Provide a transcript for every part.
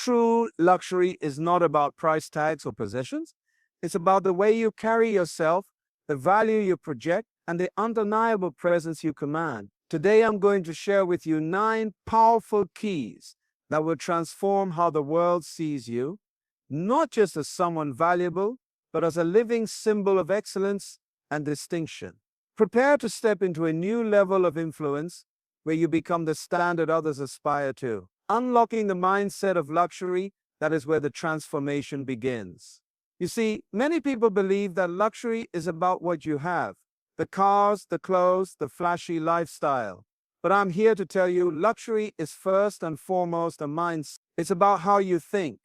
True luxury is not about price tags or possessions. It's about the way you carry yourself, the value you project, and the undeniable presence you command. Today, I'm going to share with you 9 powerful keys that will transform how the world sees you, not just as someone valuable, but as a living symbol of excellence and distinction. Prepare to step into a new level of influence where you become the standard others aspire to. Unlocking the mindset of luxury, that is where the transformation begins. You see, many people believe that luxury is about what you have, the cars, the clothes, the flashy lifestyle. But I'm here to tell you, luxury is first and foremost a mindset. It's about how you think,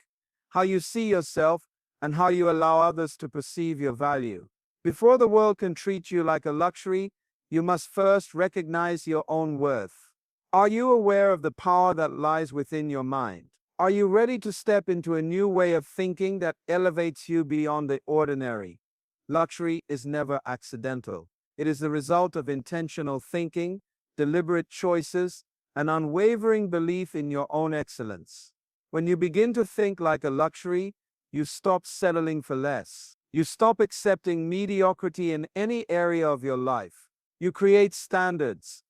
how you see yourself, and how you allow others to perceive your value. Before the world can treat you like a luxury, you must first recognize your own worth. Are you aware of the power that lies within your mind? Are you ready to step into a new way of thinking that elevates you beyond the ordinary? Luxury is never accidental. It is the result of intentional thinking, deliberate choices, and unwavering belief in your own excellence. When you begin to think like a luxury, you stop settling for less. You stop accepting mediocrity in any area of your life. You create standards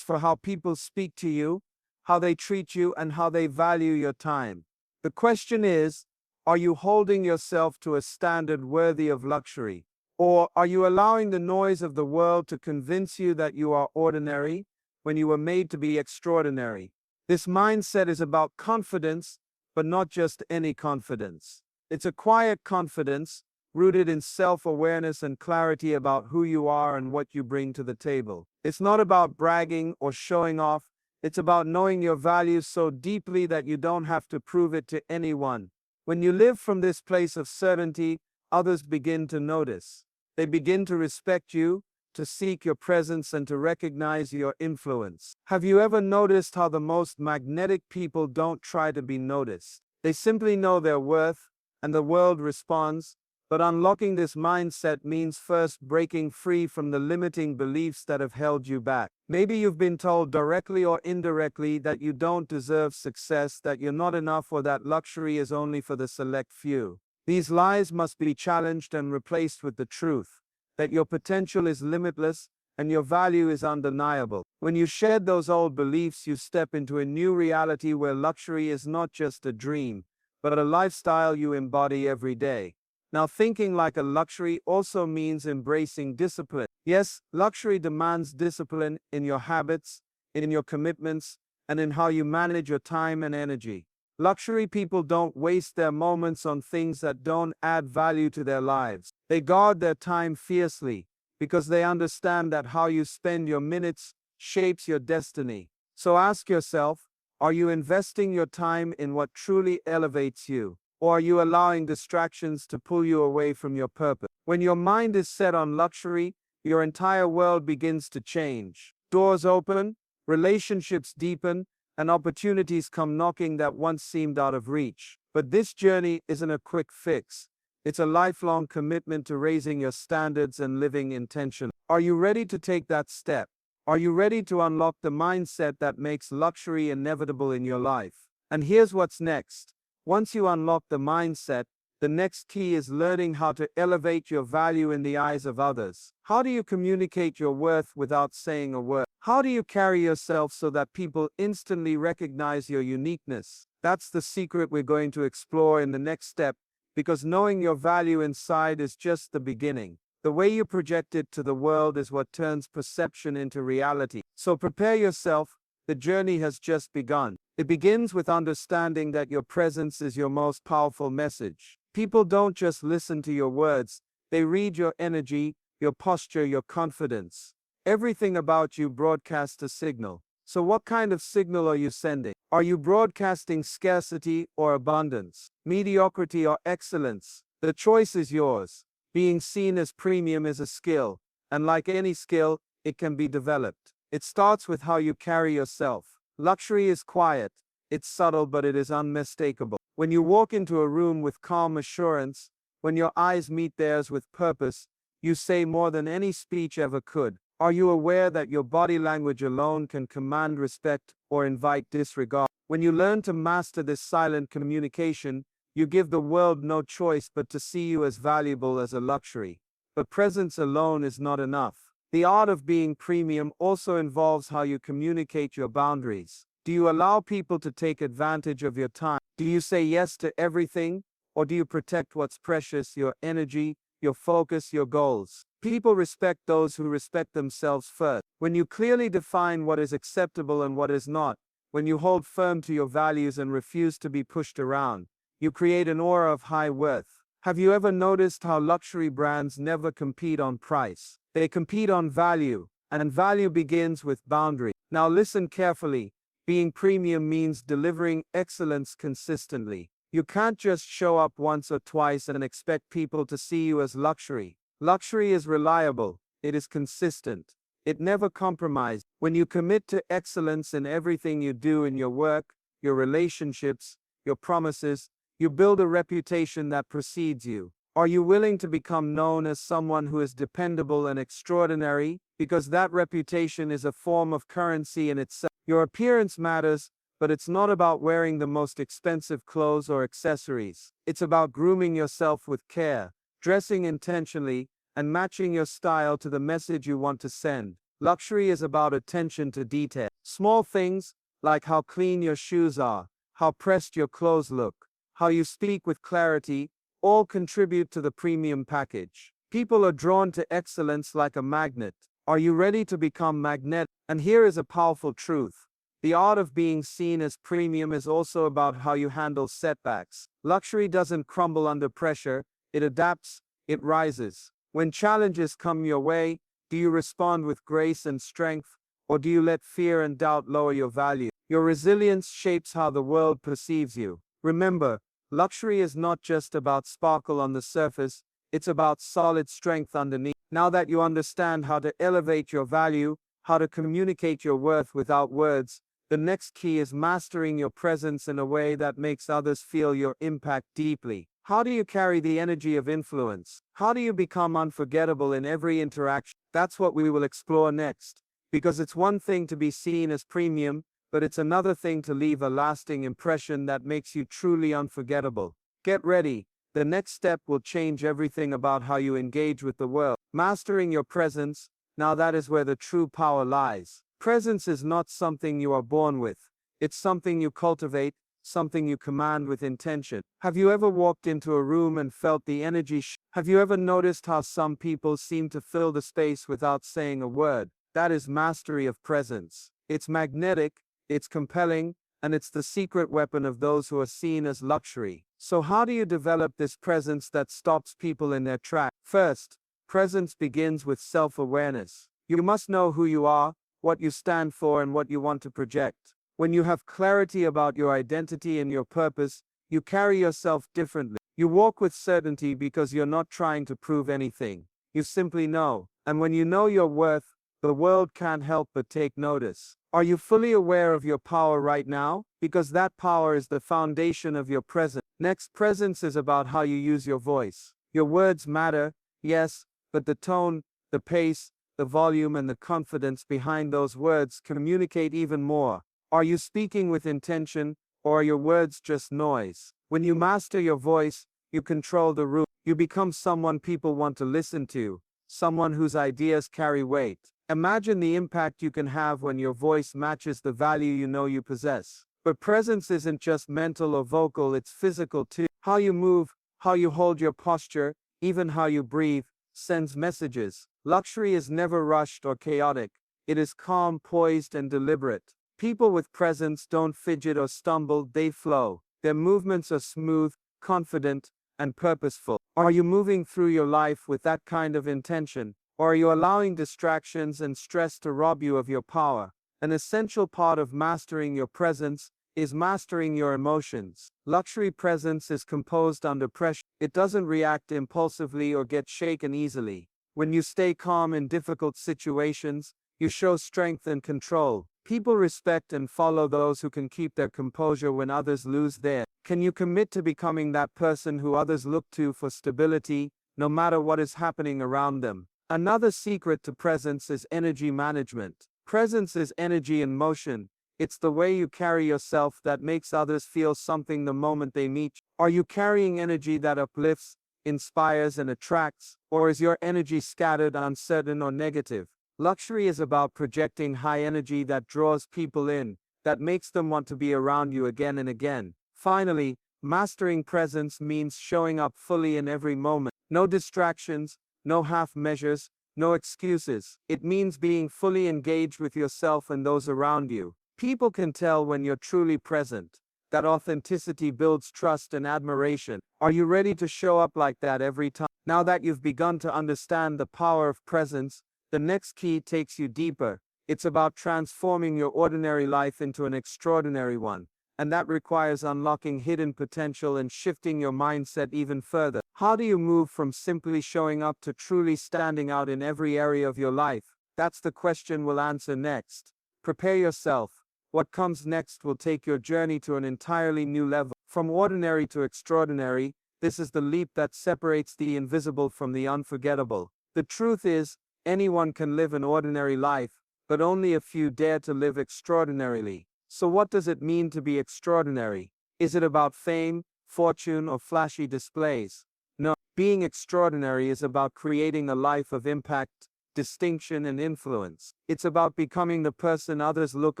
for how people speak to you, how they treat you, and how they value your time. The question is, are you holding yourself to a standard worthy of luxury? Or are you allowing the noise of the world to convince you that you are ordinary when you were made to be extraordinary? This mindset is about confidence, but not just any confidence. It's a quiet confidence rooted in self-awareness and clarity about who you are and what you bring to the table. It's not about bragging or showing off. It's about knowing your values so deeply that you don't have to prove it to anyone. When you live from this place of certainty, others begin to notice. They begin to respect you, to seek your presence, and to recognize your influence. Have you ever noticed how the most magnetic people don't try to be noticed? They simply know their worth, and the world responds. But unlocking this mindset means first breaking free from the limiting beliefs that have held you back. Maybe you've been told directly or indirectly that you don't deserve success, that you're not enough, or that luxury is only for the select few. These lies must be challenged and replaced with the truth that your potential is limitless and your value is undeniable. When you shed those old beliefs, you step into a new reality where luxury is not just a dream, but a lifestyle you embody every day. Now, thinking like a luxury also means embracing discipline. Yes, luxury demands discipline in your habits, in your commitments, and in how you manage your time and energy. Luxury people don't waste their moments on things that don't add value to their lives. They guard their time fiercely because they understand that how you spend your minutes shapes your destiny. So ask yourself, are you investing your time in what truly elevates you? Or are you allowing distractions to pull you away from your purpose? When your mind is set on luxury, your entire world begins to change. Doors open, relationships deepen, and opportunities come knocking that once seemed out of reach. But this journey isn't a quick fix. It's a lifelong commitment to raising your standards and living intentionally. Are you ready to take that step? Are you ready to unlock the mindset that makes luxury inevitable in your life? And here's what's next. Once you unlock the mindset, the next key is learning how to elevate your value in the eyes of others. How do you communicate your worth without saying a word? How do you carry yourself so that people instantly recognize your uniqueness? That's the secret we're going to explore in the next step, because knowing your value inside is just the beginning. The way you project it to the world is what turns perception into reality. So prepare yourself. The journey has just begun. It begins with understanding that your presence is your most powerful message. People don't just listen to your words, they read your energy, your posture, your confidence. Everything about you broadcasts a signal. So what kind of signal are you sending? Are you broadcasting scarcity or abundance? Mediocrity or excellence? The choice is yours. Being seen as premium is a skill, and like any skill, it can be developed. It starts with how you carry yourself. Luxury is quiet, it's subtle, but it is unmistakable. When you walk into a room with calm assurance, when your eyes meet theirs with purpose, you say more than any speech ever could. Are you aware that your body language alone can command respect or invite disregard? When you learn to master this silent communication, you give the world no choice but to see you as valuable as a luxury. But presence alone is not enough. The art of being premium also involves how you communicate your boundaries. Do you allow people to take advantage of your time? Do you say yes to everything? Or do you protect what's precious, your energy, your focus, your goals? People respect those who respect themselves first. When you clearly define what is acceptable and what is not, when you hold firm to your values and refuse to be pushed around, you create an aura of high worth. Have you ever noticed how luxury brands never compete on price? They compete on value, and value begins with boundary. Now listen carefully. Being premium means delivering excellence consistently. You can't just show up once or twice and expect people to see you as luxury. Luxury is reliable. It is consistent. It never compromises. When you commit to excellence in everything you do in your work, your relationships, your promises, you build a reputation that precedes you. Are you willing to become known as someone who is dependable and extraordinary? Because that reputation is a form of currency in itself. Your appearance matters, but it's not about wearing the most expensive clothes or accessories. It's about grooming yourself with care, dressing intentionally, and matching your style to the message you want to send. Luxury is about attention to detail. Small things, like how clean your shoes are, how pressed your clothes look, how you speak with clarity, all contribute to the premium package. People are drawn to excellence like a magnet. Are you ready to become magnetic? And here is a powerful truth. The art of being seen as premium is also about how you handle setbacks. Luxury doesn't crumble under pressure, it adapts, it rises. When challenges come your way, do you respond with grace and strength, or do you let fear and doubt lower your value? Your resilience shapes how the world perceives you. Remember, luxury is not just about sparkle on the surface, it's about solid strength underneath. Now that you understand how to elevate your value, how to communicate your worth without words, the next key is mastering your presence in a way that makes others feel your impact deeply. How do you carry the energy of influence? How do you become unforgettable in every interaction? That's what we will explore next. Because it's one thing to be seen as premium, but it's another thing to leave a lasting impression that makes you truly unforgettable. Get ready. The next step will change everything about how you engage with the world. Mastering your presence, now that is where the true power lies. Presence is not something you are born with. It's something you cultivate, something you command with intention. Have you ever walked into a room and felt the energy? Have you ever noticed how some people seem to fill the space without saying a word? That is mastery of presence. It's magnetic, it's compelling, and it's the secret weapon of those who are seen as luxury. So how do you develop this presence that stops people in their tracks? First, presence begins with self-awareness. You must know who you are, what you stand for, and what you want to project. When you have clarity about your identity and your purpose, you carry yourself differently. You walk with certainty because you're not trying to prove anything. You simply know. And when you know your worth, the world can't help but take notice. Are you fully aware of your power right now? Because that power is the foundation of your presence. Next, presence is about how you use your voice. Your words matter, yes, but the tone, the pace, the volume, and the confidence behind those words communicate even more. Are you speaking with intention, or are your words just noise? When you master your voice, you control the room. You become someone people want to listen to, someone whose ideas carry weight. Imagine the impact you can have when your voice matches the value you know you possess. But presence isn't just mental or vocal, it's physical too. How you move, how you hold your posture, even how you breathe, sends messages. Luxury is never rushed or chaotic. It is calm, poised, and deliberate. People with presence don't fidget or stumble, they flow. Their movements are smooth, confident, and purposeful. Are you moving through your life with that kind of intention, or are you allowing distractions and stress to rob you of your power? An essential part of mastering your presence is mastering your emotions. Luxury presence is composed under pressure. It doesn't react impulsively or get shaken easily. When you stay calm in difficult situations, you show strength and control. People respect and follow those who can keep their composure when others lose theirs. Can you commit to becoming that person who others look to for stability, no matter what is happening around them? Another secret to presence is energy management. Presence is energy in motion. It's the way you carry yourself that makes others feel something the moment they meet you. Are you carrying energy that uplifts, inspires, and attracts, or is your energy scattered, uncertain, or negative? Luxury is about projecting high energy that draws people in, that makes them want to be around you again and again. Finally, mastering presence means showing up fully in every moment. No distractions, no half measures, no excuses. It means being fully engaged with yourself and those around you. People can tell when you're truly present. That authenticity builds trust and admiration. Are you ready to show up like that every time? Now that you've begun to understand the power of presence, the next key takes you deeper. It's about transforming your ordinary life into an extraordinary one. And that requires unlocking hidden potential and shifting your mindset even further. How do you move from simply showing up to truly standing out in every area of your life? That's the question we'll answer next. Prepare yourself. What comes next will take your journey to an entirely new level. From ordinary to extraordinary, this is the leap that separates the invisible from the unforgettable. The truth is, anyone can live an ordinary life, but only a few dare to live extraordinarily. So what does it mean to be extraordinary? Is it about fame, fortune, or flashy displays? No, being extraordinary is about creating a life of impact, distinction, and influence. It's about becoming the person others look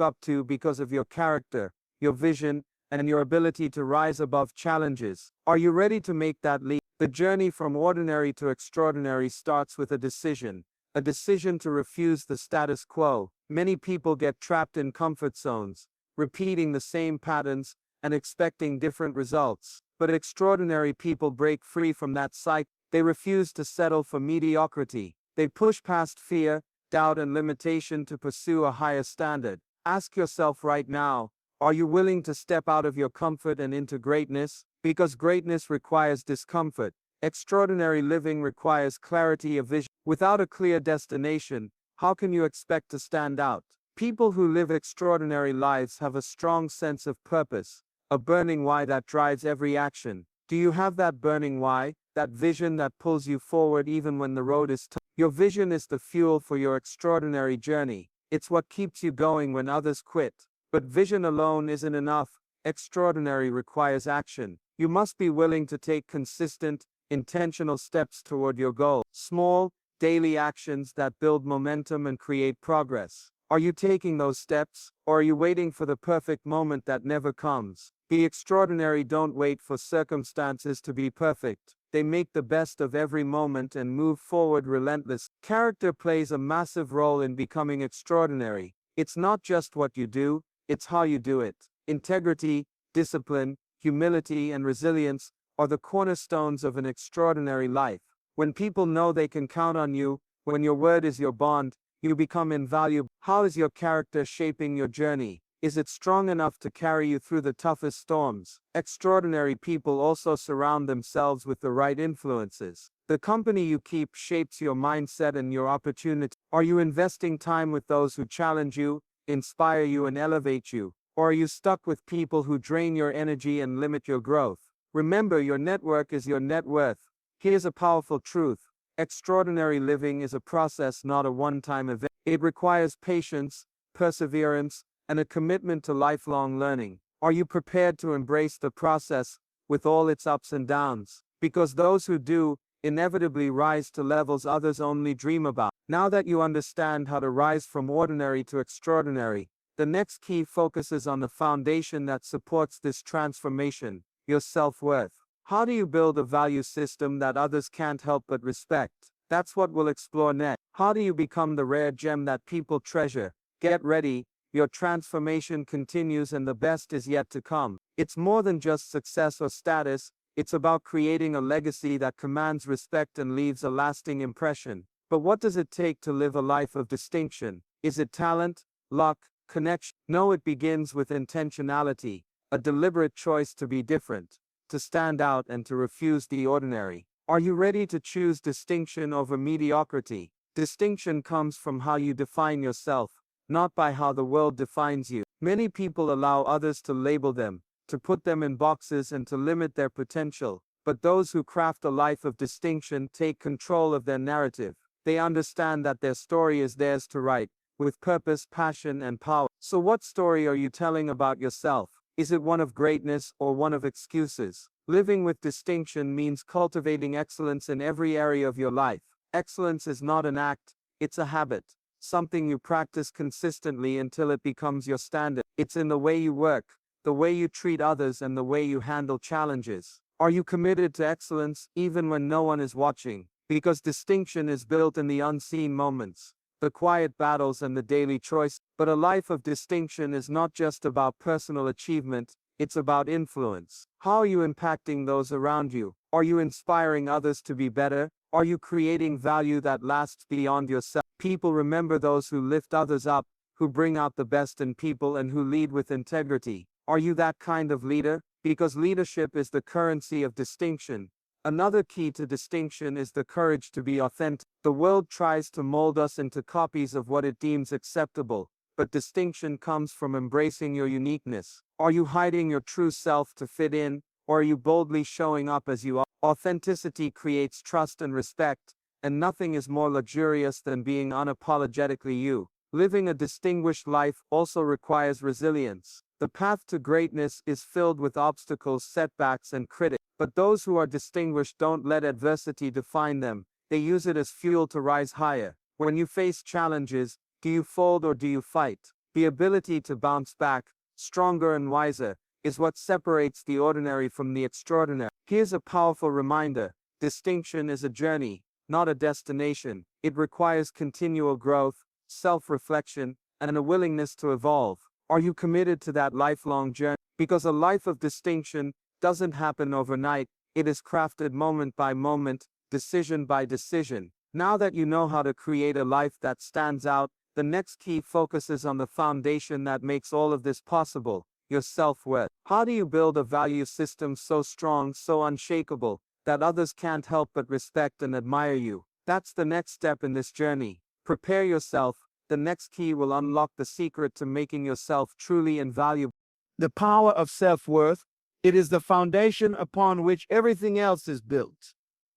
up to because of your character, your vision, and your ability to rise above challenges. Are you ready to make that leap? The journey from ordinary to extraordinary starts with a decision to refuse the status quo. Many people get trapped in comfort zones, repeating the same patterns and expecting different results. But extraordinary people break free from that cycle. They refuse to settle for mediocrity. They push past fear, doubt, and limitation to pursue a higher standard. Ask yourself right now, are you willing to step out of your comfort and into greatness? Because greatness requires discomfort. Extraordinary living requires clarity of vision. Without a clear destination, how can you expect to stand out? People who live extraordinary lives have a strong sense of purpose, a burning why that drives every action. Do you have that burning why, that vision that pulls you forward even when the road is tough? Your vision is the fuel for your extraordinary journey. It's what keeps you going when others quit. But vision alone isn't enough. Extraordinary requires action. You must be willing to take consistent, intentional steps toward your goal. Small, daily actions that build momentum and create progress. Are you taking those steps, or are you waiting for the perfect moment that never comes? Be extraordinary. Don't wait for circumstances to be perfect. They make the best of every moment and move forward relentless. Character plays a massive role in becoming extraordinary. It's not just what you do, it's how you do it. Integrity, discipline, humility, and resilience are the cornerstones of an extraordinary life. When people know they can count on you, when your word is your bond, you become invaluable. How is your character shaping your journey? Is it strong enough to carry you through the toughest storms? Extraordinary people also surround themselves with the right influences. The company you keep shapes your mindset and your opportunity. Are you investing time with those who challenge you, inspire you, and elevate you? Or are you stuck with people who drain your energy and limit your growth? Remember, your network is your net worth. Here's a powerful truth. Extraordinary living is a process, not a one-time event. It requires patience, perseverance, and a commitment to lifelong learning. Are you prepared to embrace the process with all its ups and downs? Because those who do inevitably rise to levels others only dream about. Now that you understand how to rise from ordinary to extraordinary, the next key focuses on the foundation that supports this transformation, your self-worth. How do you build a value system that others can't help but respect? That's what we'll explore next. How do you become the rare gem that people treasure? Get ready. Your transformation continues and the best is yet to come. It's more than just success or status. It's about creating a legacy that commands respect and leaves a lasting impression. But what does it take to live a life of distinction? Is it talent, luck, connection? No, it begins with intentionality, a deliberate choice to be different, to stand out, and to refuse the ordinary. Are you ready to choose distinction over mediocrity? Distinction comes from how you define yourself, not by how the world defines you. Many people allow others to label them, to put them in boxes, and to limit their potential. But those who craft a life of distinction take control of their narrative. They understand that their story is theirs to write, with purpose, passion, and power. So, what story are you telling about yourself? Is it one of greatness or one of excuses? Living with distinction means cultivating excellence in every area of your life. Excellence is not an act, it's a habit, something you practice consistently until it becomes your standard. It's in the way you work, the way you treat others, and the way you handle challenges. Are you committed to excellence even when no one is watching? Because distinction is built in the unseen moments, the quiet battles, and the daily choice. But a life of distinction is not just about personal achievement, it's about influence. How are you impacting those around you? Are you inspiring others to be better? Are you creating value that lasts beyond yourself? People remember those who lift others up, who bring out the best in people, and who lead with integrity. Are you that kind of leader? Because leadership is the currency of distinction. Another key to distinction is the courage to be authentic. The world tries to mold us into copies of what it deems acceptable, but distinction comes from embracing your uniqueness. Are you hiding your true self to fit in, or are you boldly showing up as you are? Authenticity creates trust and respect, and nothing is more luxurious than being unapologetically you. Living a distinguished life also requires resilience. The path to greatness is filled with obstacles, setbacks, and critics. But those who are distinguished don't let adversity define them. They use it as fuel to rise higher. When you face challenges, do you fold or do you fight? The ability to bounce back, stronger and wiser, is what separates the ordinary from the extraordinary. Here's a powerful reminder: distinction is a journey, not a destination. It requires continual growth, self-reflection, and a willingness to evolve. Are you committed to that lifelong journey? Because a life of distinction doesn't happen overnight. It is crafted moment by moment, decision by decision. Now that you know how to create a life that stands out, the next key focuses on the foundation that makes all of this possible: your self-worth. How do you build a value system so strong, so unshakable, that others can't help but respect and admire you? That's the next step in this journey. Prepare yourself. The next key will unlock the secret to making yourself truly invaluable. The power of self-worth. It is the foundation upon which everything else is built.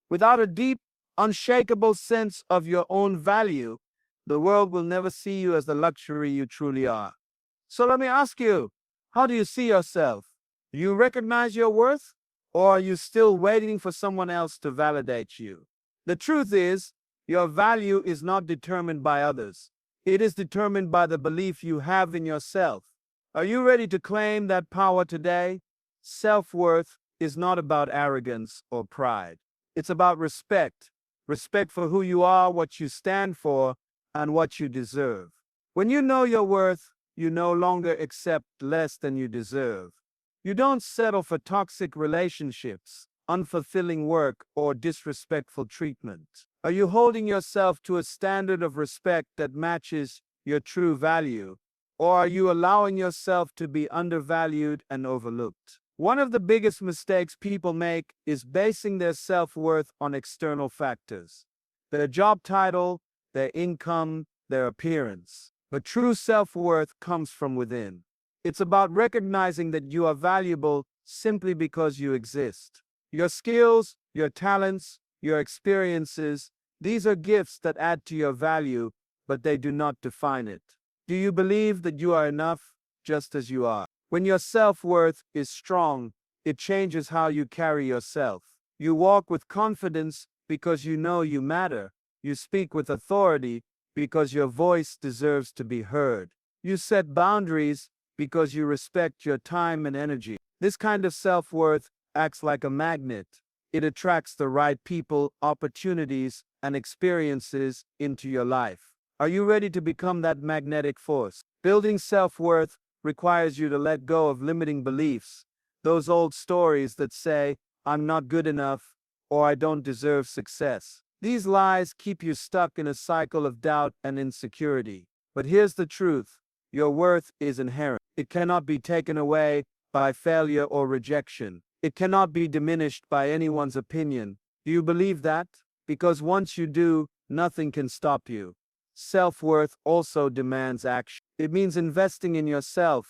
Without a deep, unshakable sense of your own value, the world will never see you as the luxury you truly are. So let me ask you, how do you see yourself? Do you recognize your worth, or are you still waiting for someone else to validate you? The truth is, your value is not determined by others. It is determined by the belief you have in yourself. Are you ready to claim that power today? Self-worth is not about arrogance or pride. It's about respect. Respect for who you are, what you stand for, and what you deserve. When you know your worth, you no longer accept less than you deserve. You don't settle for toxic relationships, unfulfilling work, or disrespectful treatment. Are you holding yourself to a standard of respect that matches your true value, or are you allowing yourself to be undervalued and overlooked? One of the biggest mistakes people make is basing their self-worth on external factors: their job title, their income, their appearance. But true self-worth comes from within. It's about recognizing that you are valuable simply because you exist. Your skills, your talents, your experiences, these are gifts that add to your value, but they do not define it. Do you believe that you are enough just as you are? When your self-worth is strong, it changes how you carry yourself. You walk with confidence because you know you matter. You speak with authority because your voice deserves to be heard. You set boundaries because you respect your time and energy. This kind of self-worth acts like a magnet. It attracts the right people, opportunities, and experiences into your life. Are you ready to become that magnetic force? Building self-worth requires you to let go of limiting beliefs, those old stories that say, "I'm not good enough," or "I don't deserve success." These lies keep you stuck in a cycle of doubt and insecurity. But here's the truth: your worth is inherent. It cannot be taken away by failure or rejection. It cannot be diminished by anyone's opinion. Do you believe that? Because once you do, nothing can stop you. Self-worth also demands action. It means investing in yourself,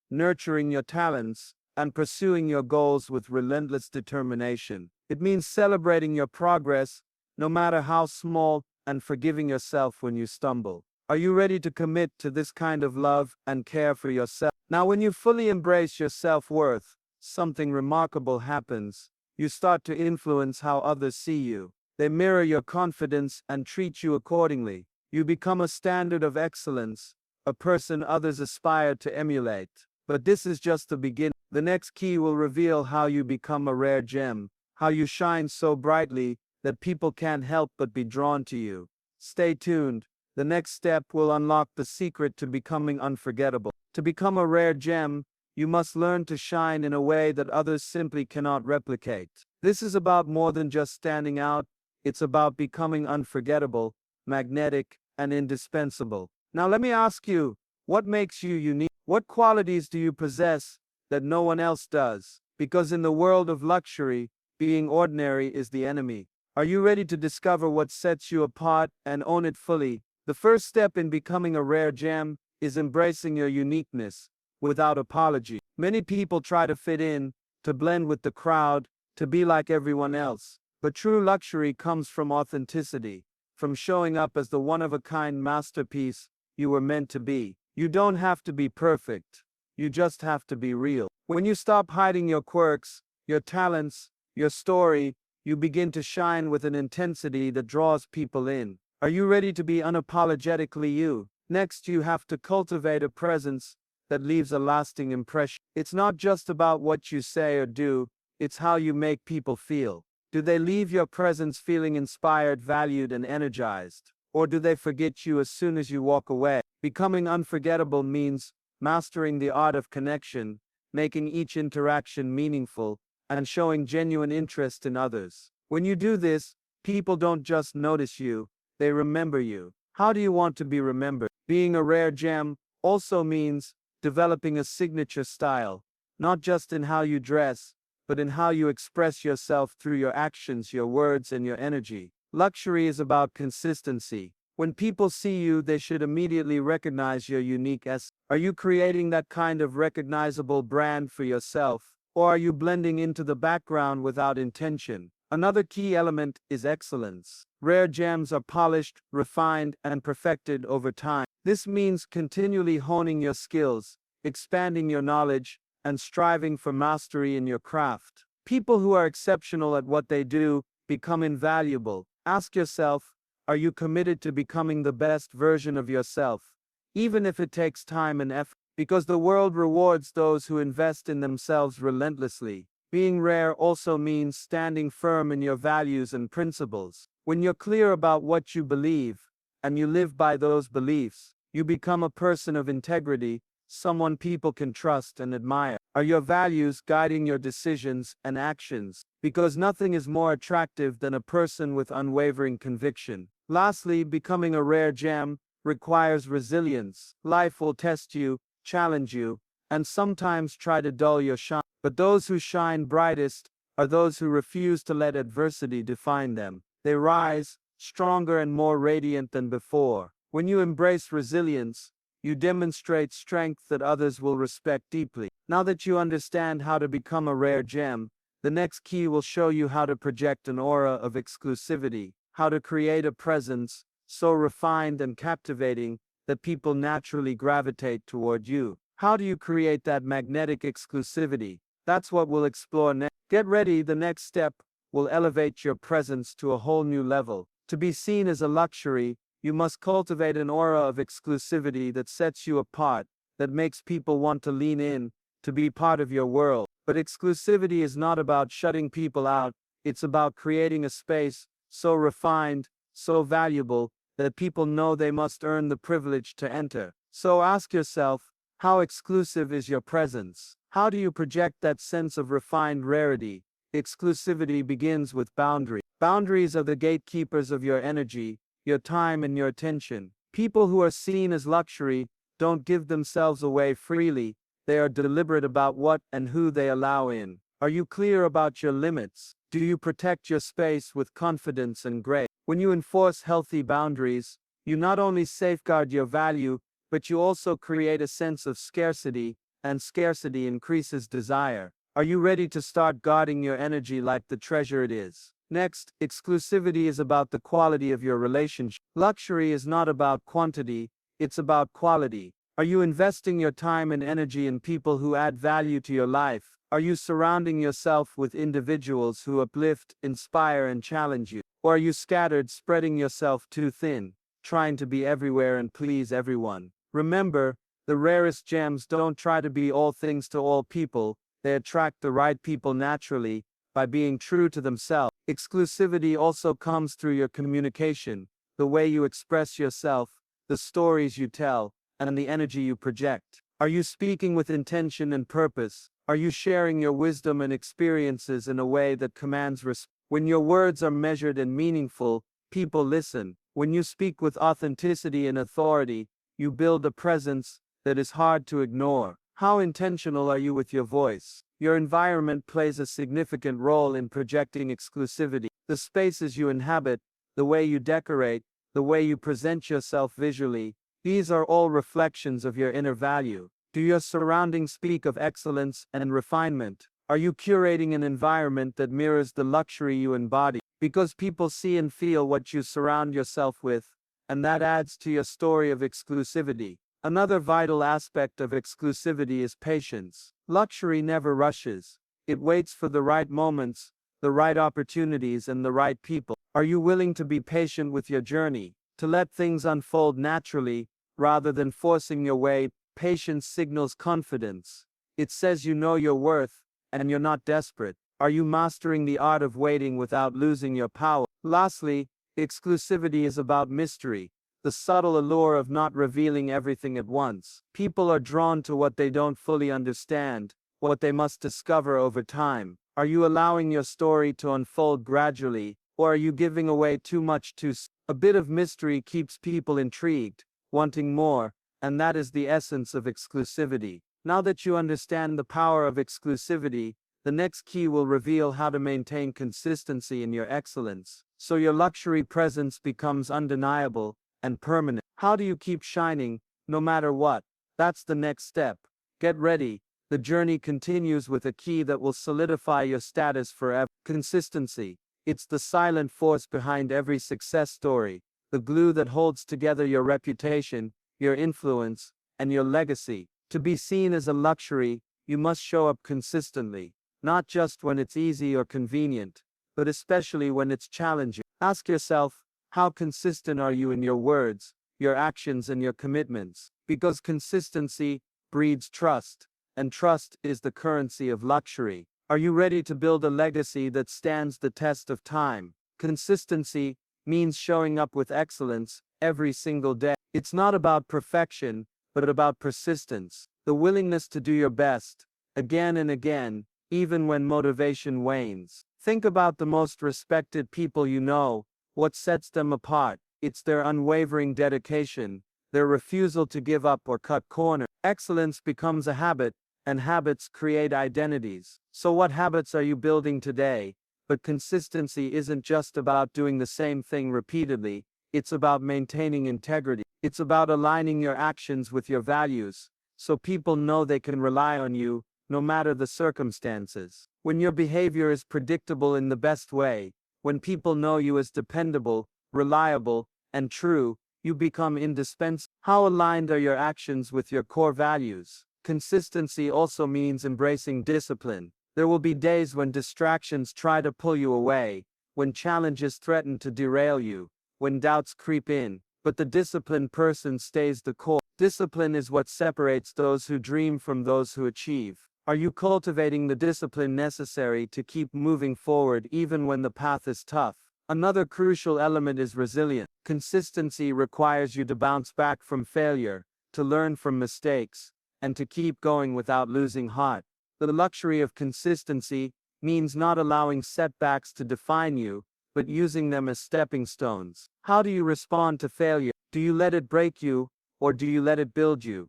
nurturing your talents, and pursuing your goals with relentless determination. It means celebrating your progress, no matter how small, and forgiving yourself when you stumble. Are you ready to commit to this kind of love and care for yourself? Now, when you fully embrace your self-worth, something remarkable happens. You start to influence how others see you. They mirror your confidence and treat you accordingly. You become a standard of excellence, a person others aspire to emulate. But this is just the beginning. The next key will reveal how you become a rare gem, how you shine so brightly that people can't help but be drawn to you. Stay tuned. The next step will unlock the secret to becoming unforgettable. To become a rare gem, you must learn to shine in a way that others simply cannot replicate. This is about more than just standing out, it's about becoming unforgettable, magnetic, and indispensable. Now let me ask you, what makes you unique? What qualities do you possess that no one else does? Because in the world of luxury, being ordinary is the enemy. Are you ready to discover what sets you apart and own it fully? The first step in becoming a rare gem is embracing your uniqueness without apology. Many people try to fit in, to blend with the crowd, to be like everyone else. But true luxury comes from authenticity, from showing up as the one-of-a-kind masterpiece you were meant to be. You don't have to be perfect. You just have to be real. When you stop hiding your quirks, your talents, your story, you begin to shine with an intensity that draws people in. Are you ready to be unapologetically you? Next, you have to cultivate a presence that leaves a lasting impression. It's not just about what you say or do, it's how you make people feel. Do they leave your presence feeling inspired, valued, and energized? Or do they forget you as soon as you walk away? Becoming unforgettable means mastering the art of connection, making each interaction meaningful, and showing genuine interest in others. When you do this, people don't just notice you, they remember you. How do you want to be remembered? Being a rare gem also means developing a signature style, not just in how you dress, but in how you express yourself through your actions, your words, and your energy. Luxury is about consistency. When people see you, they should immediately recognize your unique essence. Are you creating that kind of recognizable brand for yourself, or are you blending into the background without intention? Another key element is excellence. Rare gems are polished, refined, and perfected over time. This means continually honing your skills, expanding your knowledge, and striving for mastery in your craft. People who are exceptional at what they do become invaluable. Ask yourself, are you committed to becoming the best version of yourself, even if it takes time and effort? Because the world rewards those who invest in themselves relentlessly. Being rare also means standing firm in your values and principles. When you're clear about what you believe, and you live by those beliefs, you become a person of integrity, someone people can trust and admire. Are your values guiding your decisions and actions? Because nothing is more attractive than a person with unwavering conviction. Lastly, becoming a rare gem requires resilience. Life will test you, challenge you, and sometimes try to dull your shine. But those who shine brightest are those who refuse to let adversity define them. They rise, stronger and more radiant than before. When you embrace resilience, you demonstrate strength that others will respect deeply. Now that you understand how to become a rare gem, the next key will show you how to project an aura of exclusivity, how to create a presence so refined and captivating that people naturally gravitate toward you. How do you create that magnetic exclusivity? That's what we'll explore next. Get ready, the next step will elevate your presence to a whole new level. To be seen as a luxury, you must cultivate an aura of exclusivity that sets you apart, that makes people want to lean in, to be part of your world. But exclusivity is not about shutting people out, it's about creating a space so refined, so valuable, that people know they must earn the privilege to enter. So ask yourself, how exclusive is your presence? How do you project that sense of refined rarity? Exclusivity begins with boundaries. Boundaries are the gatekeepers of your energy, your time, and your attention. People who are seen as luxury don't give themselves away freely. They are deliberate about what and who they allow in. Are you clear about your limits? Do you protect your space with confidence and grace? When you enforce healthy boundaries, you not only safeguard your value, but you also create a sense of scarcity, and scarcity increases desire. Are you ready to start guarding your energy like the treasure it is? Next, exclusivity is about the quality of your relationship. Luxury is not about quantity, it's about quality. Are you investing your time and energy in people who add value to your life? Are you surrounding yourself with individuals who uplift, inspire, and challenge you? Or are you scattered, spreading yourself too thin, trying to be everywhere and please everyone? Remember, the rarest gems don't try to be all things to all people, they attract the right people naturally by being true to themselves. Exclusivity also comes through your communication, the way you express yourself, the stories you tell, and the energy you project. Are you speaking with intention and purpose? Are you sharing your wisdom and experiences in a way that commands respect? When your words are measured and meaningful, people listen. When you speak with authenticity and authority, you build a presence that is hard to ignore. How intentional are you with your voice? Your environment plays a significant role in projecting exclusivity. The spaces you inhabit, the way you decorate, the way you present yourself visually, these are all reflections of your inner value. Do your surroundings speak of excellence and refinement? Are you curating an environment that mirrors the luxury you embody? Because people see and feel what you surround yourself with, and that adds to your story of exclusivity. Another vital aspect of exclusivity is patience. Luxury never rushes. It waits for the right moments, the right opportunities, and the right people. Are you willing to be patient with your journey, to let things unfold naturally, rather than forcing your way? Patience signals confidence. It says you know your worth, and you're not desperate. Are you mastering the art of waiting without losing your power? Lastly, exclusivity is about mystery, the subtle allure of not revealing everything at once. People are drawn to what they don't fully understand, what they must discover over time. Are you allowing your story to unfold gradually, or are you giving away too much too soon? A bit of mystery keeps people intrigued, wanting more, and that is the essence of exclusivity. Now that you understand the power of exclusivity, the next key will reveal how to maintain consistency in your excellence, so your luxury presence becomes undeniable and permanent. How do you keep shining, no matter what? That's the next step. Get ready. The journey continues with a key that will solidify your status forever. Consistency. It's the silent force behind every success story, the glue that holds together your reputation, your influence, and your legacy. To be seen as a luxury, you must show up consistently, not just when it's easy or convenient, but especially when it's challenging. Ask yourself, how consistent are you in your words, your actions, and your commitments? Because consistency breeds trust, and trust is the currency of luxury. Are you ready to build a legacy that stands the test of time? Consistency means showing up with excellence every single day. It's not about perfection, but about persistence, the willingness to do your best, again and again, even when motivation wanes. Think about the most respected people you know. What sets them apart? It's their unwavering dedication, their refusal to give up or cut corners. Excellence becomes a habit, and habits create identities. So what habits are you building today? But consistency isn't just about doing the same thing repeatedly, it's about maintaining integrity. It's about aligning your actions with your values, so people know they can rely on you, no matter the circumstances. When your behavior is predictable in the best way, when people know you as dependable, reliable, and true, you become indispensable. How aligned are your actions with your core values? Consistency also means embracing discipline. There will be days when distractions try to pull you away, when challenges threaten to derail you, when doubts creep in, but the disciplined person stays the course. Discipline is what separates those who dream from those who achieve. Are you cultivating the discipline necessary to keep moving forward even when the path is tough? Another crucial element is resilience. Consistency requires you to bounce back from failure, to learn from mistakes, and to keep going without losing heart. The luxury of consistency means not allowing setbacks to define you, but using them as stepping stones. How do you respond to failure? Do you let it break you, or do you let it build you?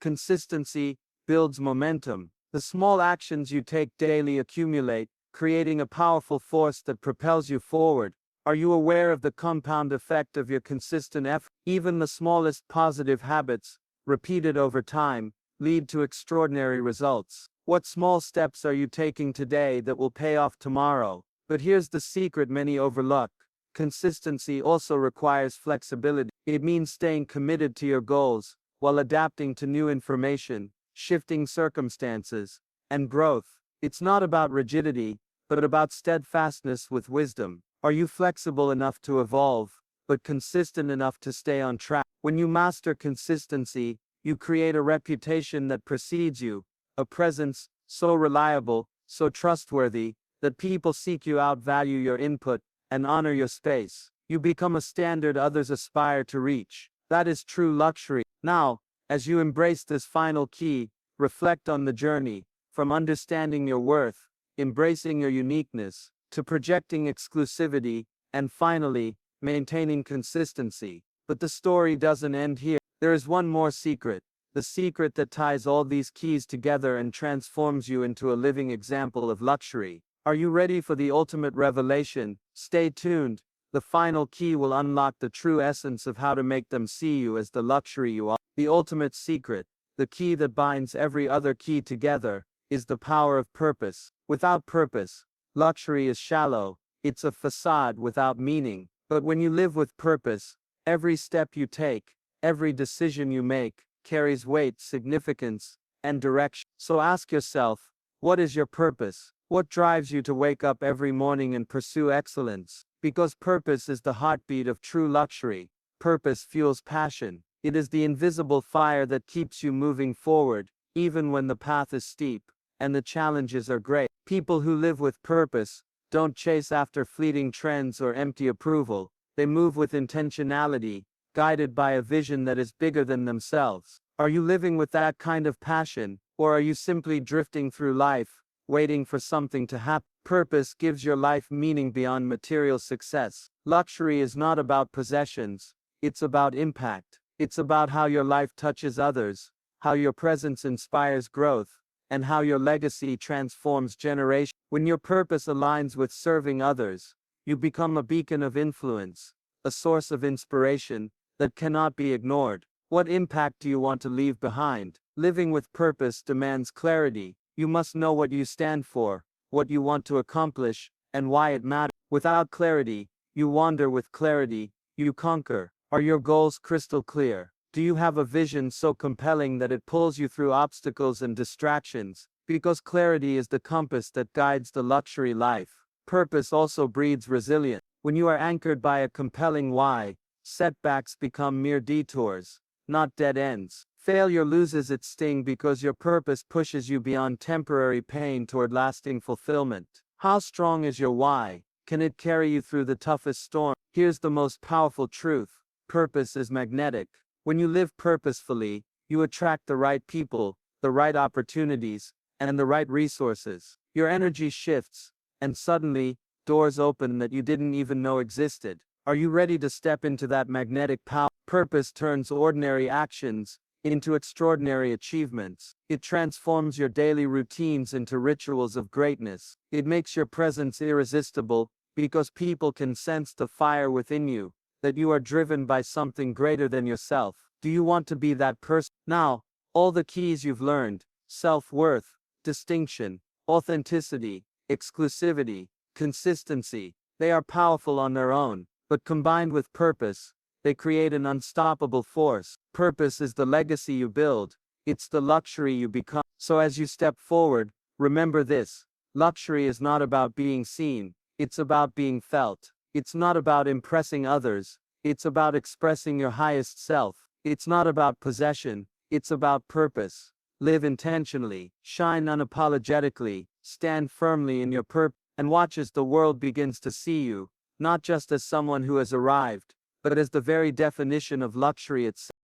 Consistency builds momentum. The small actions you take daily accumulate, creating a powerful force that propels you forward. Are you aware of the compound effect of your consistent effort? Even the smallest positive habits, repeated over time, lead to extraordinary results. What small steps are you taking today that will pay off tomorrow? But here's the secret many overlook. Consistency also requires flexibility. It means staying committed to your goals while adapting to new information, shifting circumstances, and growth. It's not about rigidity, but about steadfastness with wisdom. Are you flexible enough to evolve, but consistent enough to stay on track? When you master consistency, you create a reputation that precedes you, a presence so reliable, so trustworthy, that people seek you out, value your input, and honor your space. You become a standard others aspire to reach. That is true luxury. Now, as you embrace this final key, reflect on the journey, from understanding your worth, embracing your uniqueness, to projecting exclusivity, and finally, maintaining consistency. But the story doesn't end here. There is one more secret. The secret that ties all these keys together and transforms you into a living example of luxury. Are you ready for the ultimate revelation? Stay tuned. The final key will unlock the true essence of how to make them see you as the luxury you are. The ultimate secret, the key that binds every other key together, is the power of purpose. Without purpose, luxury is shallow. It's a facade without meaning. But when you live with purpose, every step you take, every decision you make, carries weight, significance, and direction. So ask yourself, what is your purpose? What drives you to wake up every morning and pursue excellence? Because purpose is the heartbeat of true luxury. Purpose fuels passion. It is the invisible fire that keeps you moving forward, even when the path is steep and the challenges are great. People who live with purpose don't chase after fleeting trends or empty approval. They move with intentionality, guided by a vision that is bigger than themselves. Are you living with that kind of passion, or are you simply drifting through life, waiting for something to happen? Purpose gives your life meaning beyond material success. Luxury is not about possessions, it's about impact. It's about how your life touches others, how your presence inspires growth, and how your legacy transforms generations. When your purpose aligns with serving others, you become a beacon of influence, a source of inspiration that cannot be ignored. What impact do you want to leave behind? Living with purpose demands clarity. You must know what you stand for, what you want to accomplish, and why it matters. Without clarity, you wander. With clarity, you conquer. Are your goals crystal clear? Do you have a vision so compelling that it pulls you through obstacles and distractions? Because clarity is the compass that guides the luxury life. Purpose also breeds resilience. When you are anchored by a compelling why, setbacks become mere detours, not dead ends. Failure loses its sting because your purpose pushes you beyond temporary pain toward lasting fulfillment. How strong is your why? Can it carry you through the toughest storm? Here's the most powerful truth. Purpose is magnetic. When you live purposefully, you attract the right people, the right opportunities, and the right resources. Your energy shifts, and suddenly, doors open that you didn't even know existed. Are you ready to step into that magnetic power? Purpose turns ordinary actions into extraordinary achievements. It transforms your daily routines into rituals of greatness. It makes your presence irresistible because people can sense the fire within you, that you are driven by something greater than yourself. Do you want to be that person? Now, all the keys you've learned, self-worth, distinction, authenticity, exclusivity, consistency, they are powerful on their own, but combined with purpose, they create an unstoppable force. Purpose is the legacy you build. It's the luxury you become. So as you step forward, remember this. Luxury is not about being seen. It's about being felt. It's not about impressing others. It's about expressing your highest self. It's not about possession. It's about purpose. Live intentionally. Shine unapologetically. Stand firmly in your purpose. And watch as the world begins to see you, not just as someone who has arrived, but as the very definition of luxury itself.